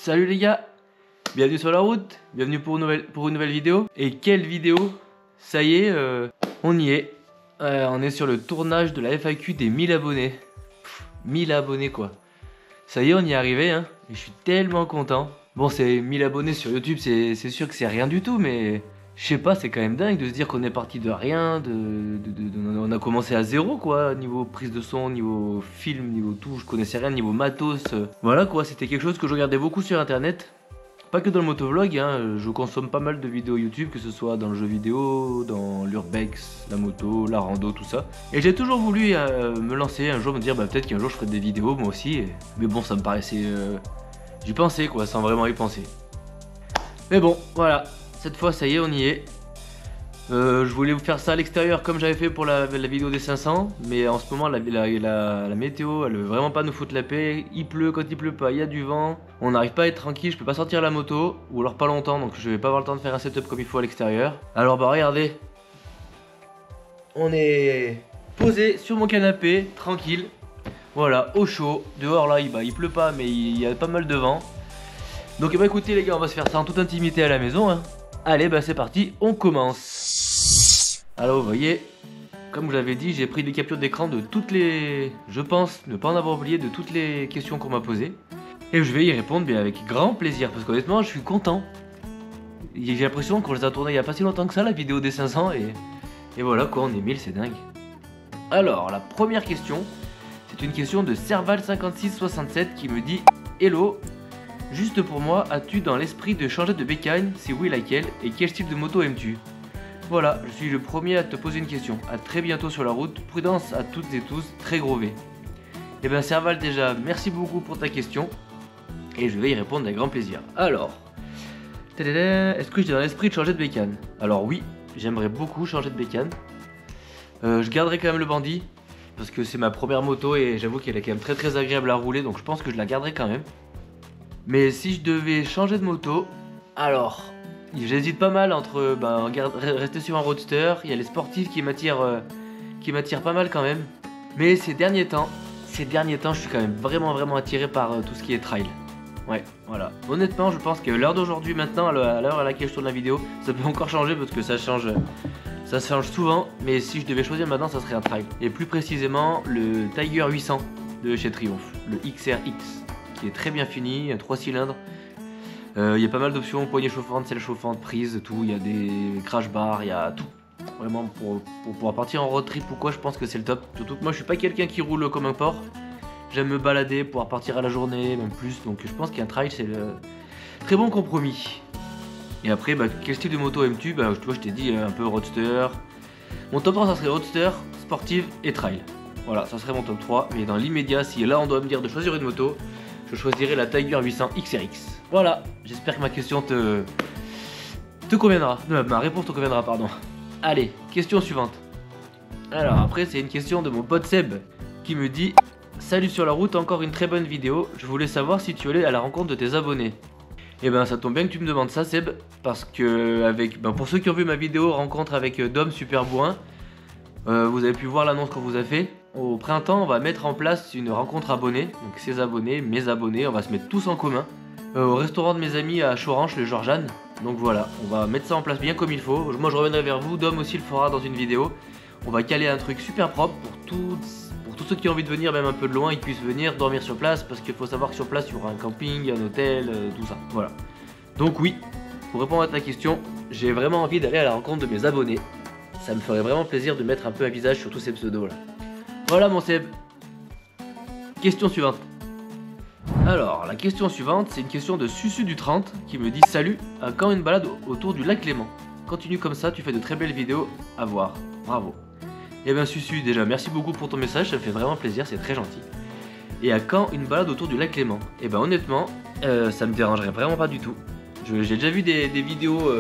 Salut les gars, bienvenue sur la route, bienvenue pour une nouvelle vidéo. Et quelle vidéo? Ça y est, on y est. On est sur le tournage de la FAQ des 1000 abonnés. 1000 abonnés quoi. Ça y est, on y est arrivé hein. Et je suis tellement content. Bon, c'est 1000 abonnés sur YouTube, c'est sûr que c'est rien du tout, mais je sais pas, c'est quand même dingue de se dire qu'on est parti de rien, on a commencé à zéro quoi, niveau prise de son, niveau film, niveau tout, je connaissais rien, niveau matos. Voilà quoi, c'était quelque chose que je regardais beaucoup sur internet. Pas que dans le motovlog, hein, je consomme pas mal de vidéos YouTube, que ce soit dans le jeu vidéo, dans l'urbex, la moto, la rando, tout ça. Et j'ai toujours voulu me lancer un jour, me dire bah peut-être qu'un jour je ferai des vidéos moi aussi. Mais bon, ça me paraissait... j'y pensais quoi, sans vraiment y penser. Mais bon, voilà, cette fois ça y est, on y est. Je voulais vous faire ça à l'extérieur comme j'avais fait pour la vidéo des 500. Mais en ce moment la météo elle veut vraiment pas nous foutre la paix. Il pleut quand il pleut pas, il y a du vent. On n'arrive pas à être tranquille, je peux pas sortir la moto. Ou alors pas longtemps, donc je vais pas avoir le temps de faire un setup comme il faut à l'extérieur. Alors bah regardez, on est posé sur mon canapé, tranquille. Voilà, au chaud, dehors là il pleut pas mais il y a pas mal de vent. Donc bah écoutez les gars, on va se faire ça en toute intimité à la maison hein. Allez bah c'est parti, on commence. Alors vous voyez, comme je l'avais dit, j'ai pris des captures d'écran de toutes les... Je pense ne pas en avoir oublié de toutes les questions qu'on m'a posées. Et je vais y répondre mais avec grand plaisir, parce qu'honnêtement je suis content. J'ai l'impression qu'on les a tournés il y a pas si longtemps que ça, la vidéo des 500, et voilà quoi, on est 1000, c'est dingue. Alors la première question, c'est une question de Serval5667 qui me dit « Hello, juste pour moi, as-tu dans l'esprit de changer de bécane? Si oui, laquelle? Et quel style de moto aimes-tu » Voilà, je suis le premier à te poser une question. À très bientôt sur la route. Prudence à toutes et tous, très gros V. Et ben Serval déjà, merci beaucoup pour ta question. Et je vais y répondre avec grand plaisir. Alors, est-ce que j'ai dans l'esprit de changer de bécane? Alors oui, j'aimerais beaucoup changer de bécane. Je garderai quand même le bandit. Parce que c'est ma première moto et j'avoue qu'elle est quand même très agréable à rouler. Donc je pense que je la garderai quand même. Mais si je devais changer de moto, alors... J'hésite pas mal entre rester sur un roadster, il y a les sportifs qui m'attirent pas mal quand même. Mais ces derniers temps, je suis quand même vraiment attiré par tout ce qui est trail. Ouais, voilà. Honnêtement, je pense que l'heure d'aujourd'hui maintenant, à l'heure à laquelle je tourne la vidéo, ça peut encore changer parce que ça change souvent. Mais si je devais choisir maintenant, ça serait un trail. Et plus précisément, le Tiger 800 de chez Triumph, le XRX, qui est très bien fini, 3 cylindres. Il y a pas mal d'options, poignée chauffante, selle chauffante, prise, tout, il y a des crash bars, il y a tout. Vraiment pour pouvoir partir en road trip ou quoi, je pense que c'est le top. Surtout que moi je suis pas quelqu'un qui roule comme un porc. J'aime me balader, pouvoir partir à la journée, même plus. Donc je pense qu'un trail c'est le très bon compromis. Et après, quel style de moto aimes-tu? Tu vois, je t'ai dit un peu roadster. Mon top 3 ça serait roadster, sportive et trail. Voilà, ça serait mon top 3. Mais dans l'immédiat, si là on doit me dire de choisir une moto, je choisirais la Tiger 800 XRX. Voilà, j'espère que ma question te conviendra. Ma réponse te conviendra, pardon. Allez, question suivante. Alors après, c'est une question de mon pote Seb qui me dit « Salut sur la route, encore une très bonne vidéo. Je voulais savoir si tu allais à la rencontre de tes abonnés. » Et ben ça tombe bien que tu me demandes ça Seb, parce que pour ceux qui ont vu ma vidéo rencontre avec Dom Superbourrin, vous avez pu voir l'annonce qu'on vous a fait. Au printemps, on va mettre en place une rencontre abonnée. Donc ses abonnés, mes abonnés, on va se mettre tous en commun. Au restaurant de mes amis à Choranche, le Georgiane. Donc voilà, on va mettre ça en place bien comme il faut. Moi je reviendrai vers vous, Dom aussi le fera dans une vidéo. On va caler un truc super propre pour tous ceux qui ont envie de venir, même un peu de loin, ils puissent venir dormir sur place. Parce qu'il faut savoir que sur place il y aura un camping, un hôtel, tout ça. Voilà. Donc oui, pour répondre à ta question, j'ai vraiment envie d'aller à la rencontre de mes abonnés. Ça me ferait vraiment plaisir de mettre un peu un visage sur tous ces pseudos là. Voilà mon Seb. Question suivante. Alors, la question suivante, c'est une question de Susu du 30 qui me dit « Salut, à quand une balade autour du lac Léman? Continue comme ça, tu fais de très belles vidéos à voir. Bravo. » Eh bien Susu, déjà merci beaucoup pour ton message, ça me fait vraiment plaisir, c'est très gentil. Et à quand une balade autour du lac Léman? Eh ben honnêtement, ça me dérangerait vraiment pas du tout. J'ai déjà vu des vidéos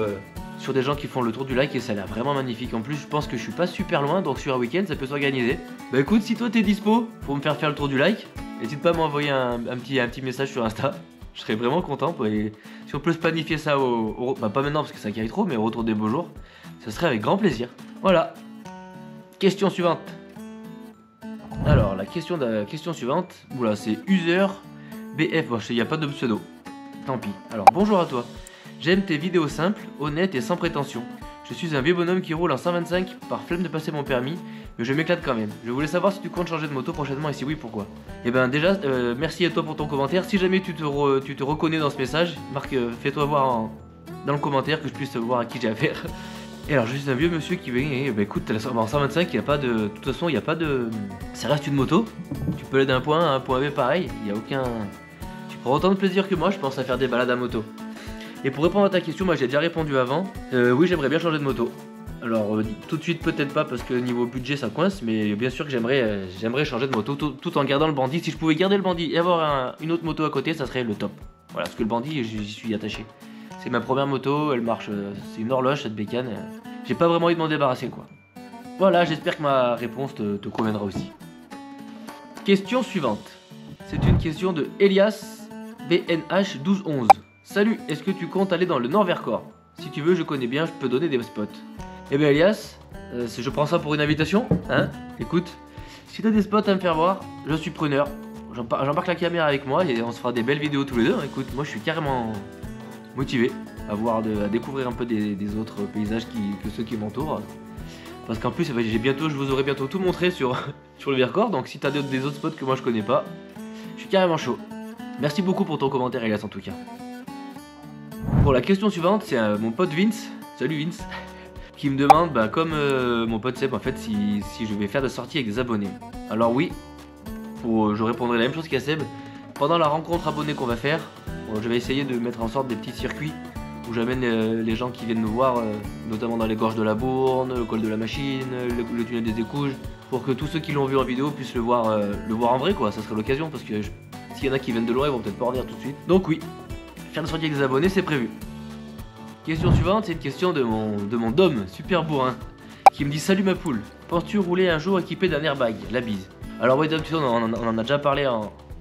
sur des gens qui font le tour du lac et ça a l'air vraiment magnifique. En plus, je pense que je suis pas super loin, donc sur un week-end, ça peut s'organiser. Bah écoute, si toi t'es dispo pour me faire le tour du lac, n'hésite pas à m'envoyer un petit message sur Insta. Je serais vraiment content. Si on peut se planifier ça pas maintenant parce que ça arrive trop, mais au retour des beaux jours, ça serait avec grand plaisir. Voilà. Question suivante. Alors, la question suivante, oula, c'est user BF, il n'y a pas de pseudo. Tant pis. Alors bonjour à toi. J'aime tes vidéos simples, honnêtes et sans prétention. Je suis un vieux bonhomme qui roule en 125 par flemme de passer mon permis, mais je m'éclate quand même. Je voulais savoir si tu comptes changer de moto prochainement et si oui, pourquoi. Et ben déjà, merci à toi pour ton commentaire. Si jamais tu te reconnais dans ce message, marque, fais-toi voir dans le commentaire que je puisse voir à qui j'ai affaire. Et alors je suis un vieux monsieur qui vient, et bah écoute, en 125, il n'y a pas de... De toute façon, il n'y a pas de... Ça reste une moto, tu peux aller d'un point A à un point B pareil, il n'y a aucun... Tu prends autant de plaisir que moi, je pense, à faire des balades à moto. Et pour répondre à ta question, moi j'ai déjà répondu avant, oui j'aimerais bien changer de moto. Alors tout de suite peut-être pas parce que niveau budget ça coince, mais bien sûr que j'aimerais changer de moto tout en gardant le bandit. Si je pouvais garder le bandit et avoir une autre moto à côté, ça serait le top. Voilà, parce que le bandit j'y suis attaché. C'est ma première moto, elle marche, c'est une horloge cette bécane. J'ai pas vraiment envie de m'en débarrasser quoi. Voilà, j'espère que ma réponse te conviendra aussi. Question suivante. C'est une question de Elias BNH1211. Salut, est-ce que tu comptes aller dans le Nord-Vercors? Si tu veux, je connais bien, je peux donner des spots. Eh bien Elias, je prends ça pour une invitation, hein. Écoute, si t'as des spots à me faire voir, je suis preneur. J'embarque la caméra avec moi et on se fera des belles vidéos tous les deux. Écoute, moi je suis carrément motivé à découvrir un peu des autres paysages que ceux qui m'entourent. Parce qu'en plus, je vous aurai bientôt tout montré sur le Vercors. Donc si t'as des autres spots que moi je connais pas, je suis carrément chaud. Merci beaucoup pour ton commentaire Elias en tout cas. Pour la question suivante, c'est mon pote Vince, salut Vince, qui me demande, comme mon pote Seb en fait, si je vais faire de sorties avec des abonnés. Alors oui, je répondrai la même chose qu'à Seb. Pendant la rencontre abonnée qu'on va faire, je vais essayer de mettre en sorte des petits circuits où j'amène les gens qui viennent nous voir, notamment dans les gorges de la Bourne, le col de la Machine, le tunnel des Écouges, pour que tous ceux qui l'ont vu en vidéo puissent le voir en vrai quoi, ça serait l'occasion parce que s'il y en a qui viennent de loin, ils vont peut-être pas revenir tout de suite. Donc oui. Faire de sortie avec des abonnés, c'est prévu. Question suivante, c'est une question de mon Dom, super bourrin, qui me dit salut ma poule, penses-tu rouler un jour équipé d'un airbag? La bise. Alors oui Dom, tu sais, on en a déjà parlé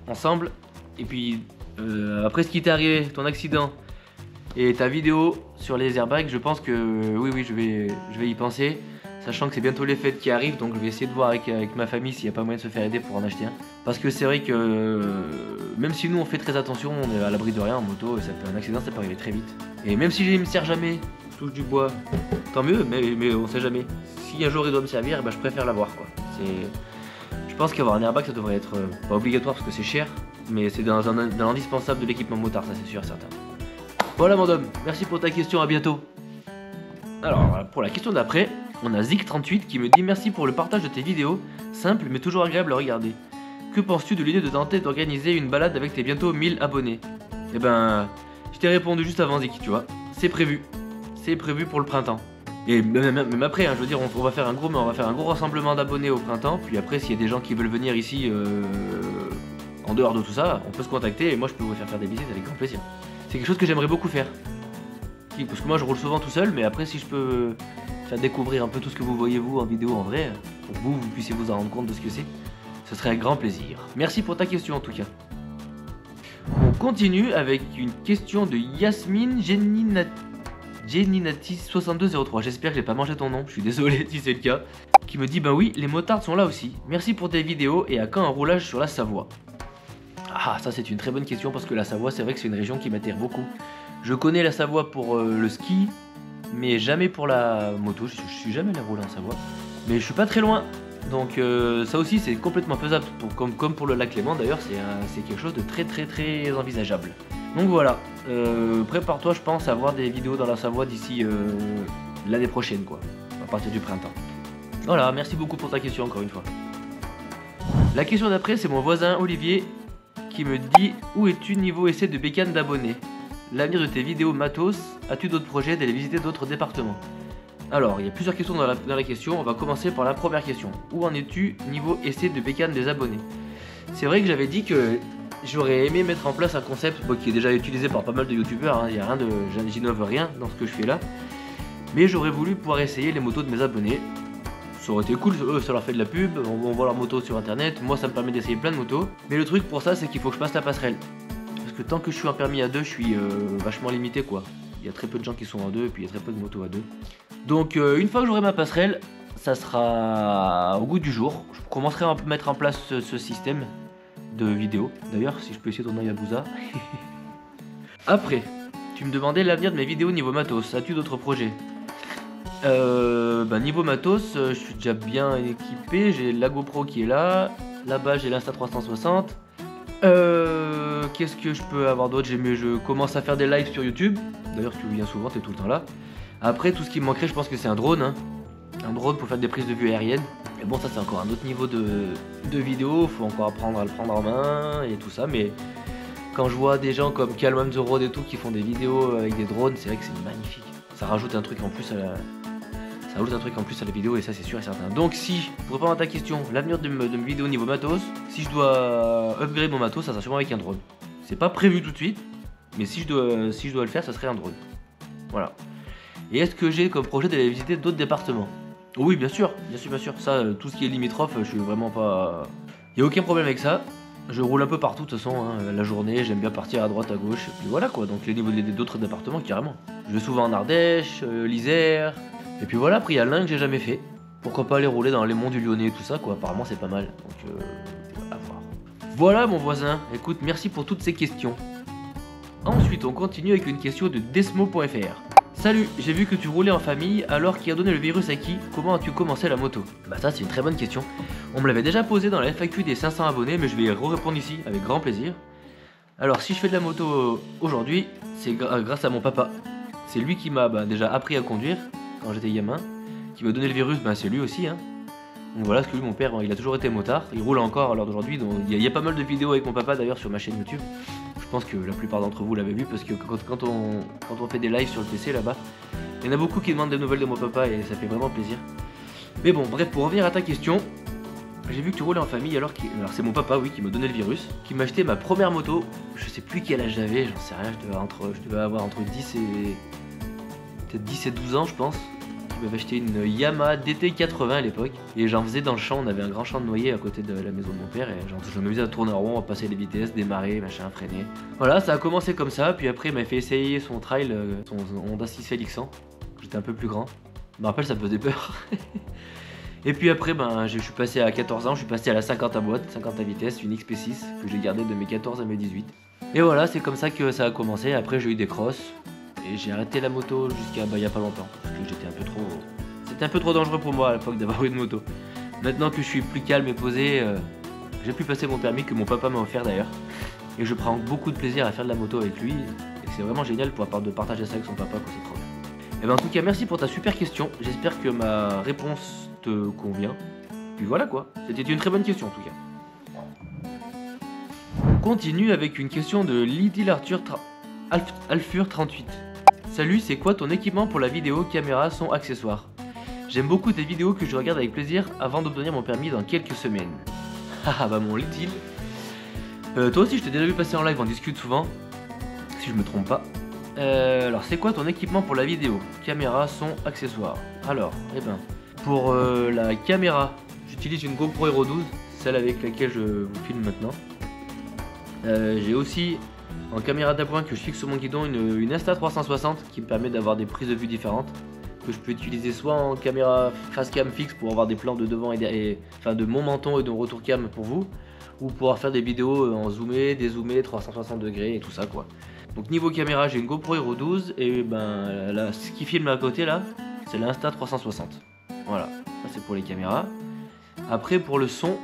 ensemble. Et puis après ce qui t'est arrivé, ton accident et ta vidéo sur les airbags, je pense que oui, je vais y penser. Sachant que c'est bientôt les fêtes qui arrivent, donc je vais essayer de voir avec ma famille s'il n'y a pas moyen de se faire aider pour en acheter un. Parce que c'est vrai que même si nous on fait très attention, on est à l'abri de rien en moto, et un accident ça peut arriver très vite. Et même si il me sert jamais, je touche du bois, tant mieux, mais on sait jamais. Si un jour il doit me servir, je préfère l'avoir quoi. Je pense qu'avoir un airbag ça devrait être pas obligatoire parce que c'est cher, mais c'est dans l'indispensable de l'équipement motard, ça c'est sûr et certain. Voilà mon homme, merci pour ta question, à bientôt. Alors pour la question d'après, on a Zik38 qui me dit merci pour le partage de tes vidéos, simple mais toujours agréable à regarder. Que penses-tu de l'idée de tenter d'organiser une balade avec tes bientôt 1000 abonnés? Eh ben, je t'ai répondu juste avant Zik, tu vois. C'est prévu pour le printemps. Et même après, hein, je veux dire, on va faire un gros rassemblement d'abonnés au printemps, puis après s'il y a des gens qui veulent venir ici en dehors de tout ça, on peut se contacter et moi je peux vous faire des visites avec grand plaisir. C'est quelque chose que j'aimerais beaucoup faire. Parce que moi je roule souvent tout seul, mais après si je peux faire découvrir un peu tout ce que vous voyez vous en vidéo en vrai, pour que vous puissiez vous en rendre compte de ce que c'est, ce serait un grand plaisir. Merci pour ta question en tout cas. On continue avec une question de Yasmine Jeninatis6203. J'espère que j'ai pas mangé ton nom, je suis désolé si c'est le cas. Qui me dit oui, les motards sont là aussi. Merci pour tes vidéos et à quand un roulage sur la Savoie? Ah, ça c'est une très bonne question parce que la Savoie, c'est vrai que c'est une région qui m'attire beaucoup. Je connais la Savoie pour le ski, mais jamais pour la moto. Je suis jamais allé rouler en Savoie, mais je suis pas très loin. Donc ça aussi c'est complètement faisable, comme pour le lac Léman d'ailleurs, c'est quelque chose de très envisageable. Donc voilà, prépare-toi je pense à voir des vidéos dans la Savoie d'ici l'année prochaine quoi, à partir du printemps. Voilà, merci beaucoup pour ta question encore une fois. La question d'après c'est mon voisin Olivier qui me dit où es-tu niveau essai de bécane d'abonnés? L'avenir de tes vidéos matos, as-tu d'autres projets d'aller visiter d'autres départements? Alors, il y a plusieurs questions dans la question, on va commencer par la première question. Où en es-tu niveau essai de bécane des abonnés? C'est vrai que j'avais dit que j'aurais aimé mettre en place un concept qui est déjà utilisé par pas mal de youtubeurs, hein, j'innove rien dans ce que je fais là. Mais j'aurais voulu pouvoir essayer les motos de mes abonnés. Ça aurait été cool, eux ça leur fait de la pub, on voit leurs motos sur internet, moi ça me permet d'essayer plein de motos. Mais le truc pour ça c'est qu'il faut que je passe la passerelle. Parce que tant que je suis en permis à 2, je suis vachement limité quoi. Il y a très peu de gens qui sont en 2 et puis il y a très peu de motos à 2. Donc une fois que j'aurai ma passerelle, ça sera au goût du jour. Je commencerai à mettre en place ce système de vidéo. D'ailleurs, si je peux essayer ton œil à Bouza. Après, tu me demandais l'avenir de mes vidéos niveau matos. As-tu d'autres projets? Niveau matos, je suis déjà bien équipé. J'ai la GoPro qui est là. Là-bas, j'ai l'Insta360. Qu'est-ce que je peux avoir d'autre? Je commence à faire des lives sur YouTube. D'ailleurs, tu viens souvent, t'es tout le temps là. Après, tout ce qui me manquerait, je pense que c'est un drone. Hein. Un drone pour faire des prises de vue aériennes. Mais bon, ça, c'est encore un autre niveau de vidéo. Faut encore apprendre à le prendre en main et tout ça. Mais quand je vois des gens comme Calm on the Road et tout qui font des vidéos avec des drones, c'est vrai que c'est magnifique. Ça rajoute un truc en plus à la... vidéo et ça c'est sûr et certain. Donc si, pour répondre à ta question, l'avenir de mes vidéos niveau matos, si je dois upgrade mon matos, ça sera sûrement avec un drone. C'est pas prévu tout de suite, mais si je dois le faire, ça serait un drone. Voilà. Et est-ce que j'ai comme projet d'aller visiter d'autres départements? Oui, bien sûr. Ça, tout ce qui est limitrophe, je suis vraiment pas... Il n'y a aucun problème avec ça. Je roule un peu partout de toute façon, hein, la journée, j'aime bien partir à droite, à gauche, et puis voilà quoi. Donc les niveaux d'autres départements, carrément. Je vais souvent en Ardèche, l'Isère... Et puis voilà, après il y a l'un que j'ai jamais fait. Pourquoi pas aller rouler dans les monts du Lyonnais et tout ça quoi, apparemment c'est pas mal. Donc à voir. Voilà mon voisin, écoute, merci pour toutes ces questions. Ensuite on continue avec une question de Desmo.fr. Salut, j'ai vu que tu roulais en famille, alors qui a donné le virus à qui? Comment as-tu commencé la moto? Bah ça c'est une très bonne question. On me l'avait déjà posé dans la FAQ des 500 abonnés, mais je vais y répondre ici avec grand plaisir. Alors si je fais de la moto aujourd'hui, c'est grâce à mon papa. C'est lui qui m'a déjà appris à conduire quand j'étais gamin, qui m'a donné le virus, c'est lui aussi. Hein. Donc voilà, parce que lui, mon père, il a toujours été motard, il roule encore à l'heure d'aujourd'hui, donc il y a pas mal de vidéos avec mon papa d'ailleurs sur ma chaîne YouTube. Je pense que la plupart d'entre vous l'avez vu, parce que quand on fait des lives sur le PC là-bas, il y en a beaucoup qui demandent des nouvelles de mon papa et ça fait vraiment plaisir. Mais bon, bref, pour revenir à ta question, j'ai vu que tu roulais en famille, alors c'est mon papa, oui, qui m'a donné le virus, qui m'a acheté ma première moto, je sais plus quel âge j'avais, j'en sais rien, je devais avoir entre 10 et... peut-être 10 et 12 ans je pense. Je m'avais acheté une Yamaha DT80 à l'époque et j'en faisais dans le champ, on avait un grand champ de noyer à côté de la maison de mon père et je m'amusais à tourner en rond, à passer les vitesses, démarrer, machin, freiner. Voilà, ça a commencé comme ça, puis après il m'a fait essayer son trail, son Honda 6 LX100. J'étais un peu plus grand, je me rappelle ça me faisait peur. Et puis après je suis passé à 14 ans, je suis passé à la 50 à boîte, 50 à vitesse, une XP6 que j'ai gardée de mes 14 à mes 18. Et voilà, c'est comme ça que ça a commencé, après j'ai eu des crosses. Et j'ai arrêté la moto jusqu'à il y a pas longtemps parce que j'étais un peu trop... C'était un peu trop dangereux pour moi à l'époque d'avoir une moto. Maintenant que je suis plus calme et posé, j'ai pu passer mon permis que mon papa m'a offert d'ailleurs. Et je prends beaucoup de plaisir à faire de la moto avec lui. Et c'est vraiment génial de pouvoir partager ça avec son papa, c'est trop bien. Et en tout cas merci pour ta super question. J'espère que ma réponse te convient. Puis voilà quoi, c'était une très bonne question en tout cas. On continue avec une question de Lidl Alfur 38. Salut, c'est quoi ton équipement pour la vidéo, caméra, son, accessoires? J'aime beaucoup tes vidéos que je regarde avec plaisir avant d'obtenir mon permis dans quelques semaines. Ah mon Little. Toi aussi je t'ai déjà vu passer en live, on discute souvent, si je me trompe pas. Alors c'est quoi ton équipement pour la vidéo, caméra, son, accessoires? Alors, pour la caméra, j'utilise une GoPro Hero 12, celle avec laquelle je vous filme maintenant. J'ai aussi en caméra d'appoint que je fixe sur mon guidon une Insta360 qui me permet d'avoir des prises de vue différentes, que je peux utiliser soit en caméra face cam fixe pour avoir des plans de devant enfin de mon menton et de retour cam pour vous, ou pouvoir faire des vidéos en zoomé, dézoomé, 360 degrés et tout ça quoi. Donc niveau caméra j'ai une GoPro Hero 12 et là, ce qui filme à côté là c'est l'Insta360. Voilà, ça c'est pour les caméras. Après pour le son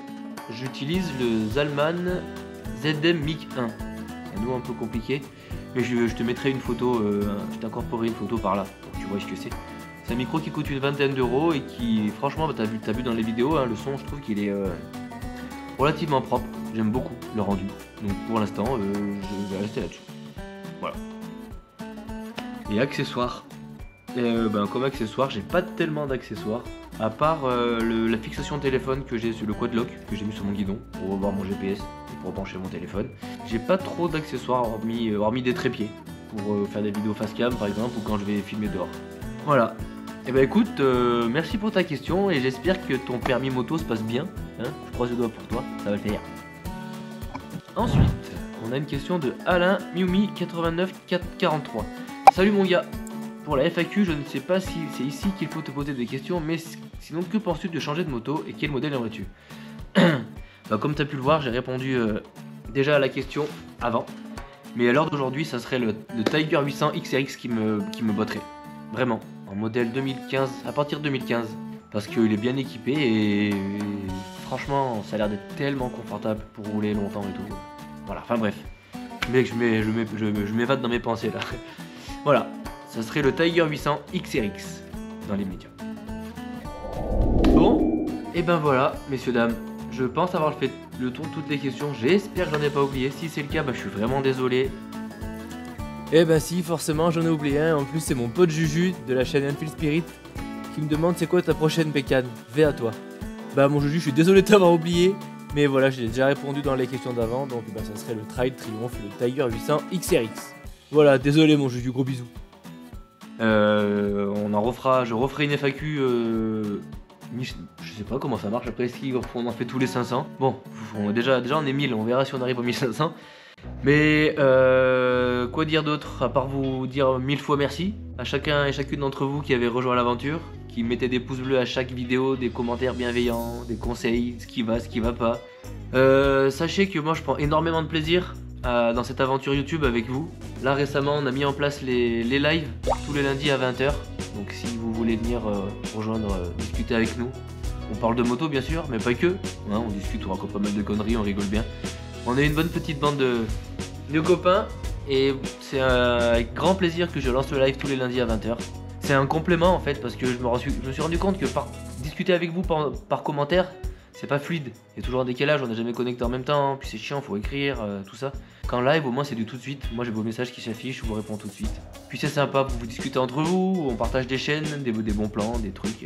j'utilise le Zalman ZM Mic 1. C'est un peu compliqué, mais je te mettrai une photo, je t'incorporerai une photo par là pour que tu vois ce que c'est. C'est un micro qui coûte une vingtaine d'euros et qui franchement t'as vu dans les vidéos, le son je trouve qu'il est relativement propre, j'aime beaucoup le rendu, donc pour l'instant je vais rester là-dessus. Voilà. Et accessoires, comme accessoires j'ai pas tellement d'accessoires, à part la fixation téléphone que j'ai sur le quad lock que j'ai mis sur mon guidon pour revoir mon GPS et pour brancher mon téléphone. J'ai pas trop d'accessoires hormis des trépieds pour faire des vidéos face cam par exemple ou quand je vais filmer dehors. Voilà. Et écoute, merci pour ta question et j'espère que ton permis moto se passe bien. Hein, je croise le doigt pour toi, ça va le faire. Ensuite, on a une question de Alain Miumi 89443. Salut mon gars. Pour la FAQ, je ne sais pas si c'est ici qu'il faut te poser des questions, mais sinon que penses-tu de changer de moto et quel modèle aimerais-tu? Comme tu as pu le voir, j'ai répondu déjà à la question avant. Mais à l'heure d'aujourd'hui, ça serait le Tiger 800 XRX qui me botterait. Vraiment, en modèle 2015, à partir de 2015. Parce qu'il est bien équipé et franchement, ça a l'air d'être tellement confortable pour rouler longtemps et tout. Voilà, enfin bref. Mec, je m'évade dans mes pensées là. Voilà, ça serait le Tiger 800 XRX dans les médias. Bon, et ben voilà, messieurs, dames. Je pense avoir fait le tour de toutes les questions. J'espère que j'en ai pas oublié. Si c'est le cas, bah, je suis vraiment désolé. Eh ben si, forcément, j'en ai oublié un. En plus, c'est mon pote Juju de la chaîne Enfield Spirit qui me demande c'est quoi ta prochaine bécane. V à toi. Bah mon Juju, je suis désolé de t'avoir oublié. Mais voilà, j'ai déjà répondu dans les questions d'avant. Donc bah, ça serait le Trail Triumph, le Tiger 800 XRX. Voilà, désolé mon Juju, gros bisous. On en refera, je referai une FAQ. Je sais pas comment ça marche après, on en fait tous les 500. Bon, déjà on est 1000, on verra si on arrive aux 1500. Mais quoi dire d'autre à part vous dire 1000 fois merci à chacun et chacune d'entre vous qui avez rejoint l'aventure, qui mettez des pouces bleus à chaque vidéo, des commentaires bienveillants, des conseils, ce qui va pas. Sachez que moi je prends énormément de plaisir dans cette aventure YouTube avec vous. Là récemment on a mis en place les lives tous les lundis à 20 h. Donc si vous voulez venir rejoindre, discuter avec nous. On parle de moto bien sûr, mais pas que. Hein, on discute, on raconte pas mal de conneries, on rigole bien. On est une bonne petite bande de copains. Et c'est avec grand plaisir que je lance le live tous les lundis à 20 h. C'est un complément en fait, parce que je me suis rendu compte que discuter avec vous par commentaire, c'est pas fluide. Il y a toujours un décalage, on n'est jamais connecté en même temps, puis c'est chiant, faut écrire, tout ça. Qu'en live, au moins c'est du tout de suite. Moi j'ai vos messages qui s'affichent, je vous réponds tout de suite. Puis c'est sympa, vous discutez entre vous, on partage des chaînes, des bons plans, des trucs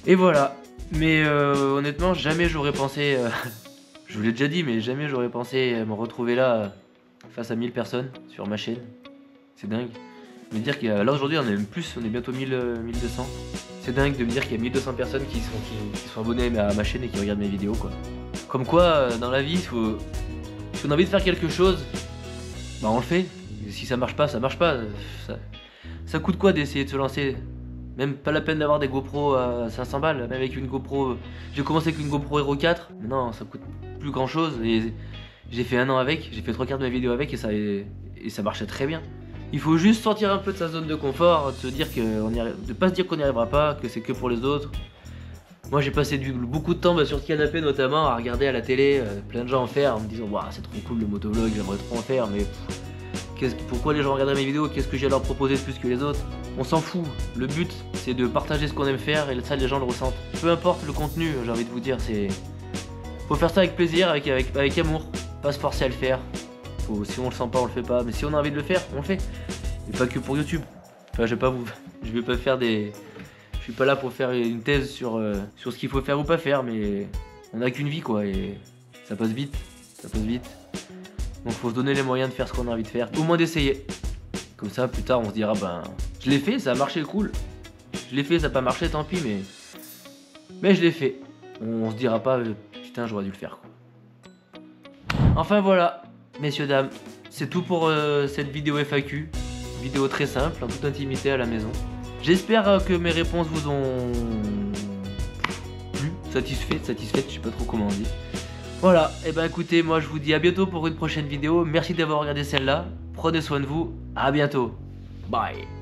et voilà. Mais honnêtement, jamais j'aurais pensé, je vous l'ai déjà dit, mais jamais j'aurais pensé me retrouver là face à 1000 personnes sur ma chaîne. C'est dingue. Me dire qu'à là aujourd'hui on est même plus, on est bientôt 1200. C'est dingue de me dire qu'il y a 1200 personnes qui sont abonnées à ma chaîne et qui regardent mes vidéos quoi. Comme quoi dans la vie, si on a envie de faire quelque chose, bah on le fait. Et si ça marche pas, ça marche pas. Ça coûte quoi d'essayer de se lancer? Même pas la peine d'avoir des GoPro à 500 balles, même avec une GoPro. J'ai commencé avec une GoPro Hero 4, mais non, ça coûte plus grand chose. Et j'ai fait 1 an avec, j'ai fait 3/4 de mes vidéos avec et ça marchait très bien. Il faut juste sortir un peu de sa zone de confort, de pas se dire qu'on n'y arrivera pas, que c'est que pour les autres. Moi j'ai passé beaucoup de temps sur ce canapé notamment à regarder à la télé plein de gens en faire en me disant waouh c'est trop cool le motovlog, j'aimerais trop en faire mais pourquoi les gens regarderaient mes vidéos, qu'est-ce que j'ai à leur proposer de plus que les autres? On s'en fout, le but c'est de partager ce qu'on aime faire et ça les gens le ressentent. Peu importe le contenu, j'ai envie de vous dire, faut faire ça avec plaisir, avec amour, pas se forcer à le faire. Si on le sent pas, on le fait pas, mais si on a envie de le faire, on le fait. Et pas que pour YouTube. Enfin, je vais pas faire je suis pas là pour faire une thèse sur ce qu'il faut faire ou pas faire, mais on a qu'une vie quoi, et ça passe vite, Donc faut se donner les moyens de faire ce qu'on a envie de faire, au moins d'essayer. Comme ça, plus tard, on se dira, ben, je l'ai fait, ça a marché, cool. Je l'ai fait, ça n'a pas marché, tant pis, mais je l'ai fait. On se dira pas, putain, j'aurais dû le faire quoi. Enfin voilà. Messieurs, dames, c'est tout pour cette vidéo FAQ. Vidéo très simple, en toute intimité à la maison. J'espère que mes réponses vous ont plu, satisfaites, je sais pas trop comment on dit. Voilà, et ben écoutez, moi je vous dis à bientôt pour une prochaine vidéo. Merci d'avoir regardé celle-là. Prenez soin de vous, à bientôt. Bye.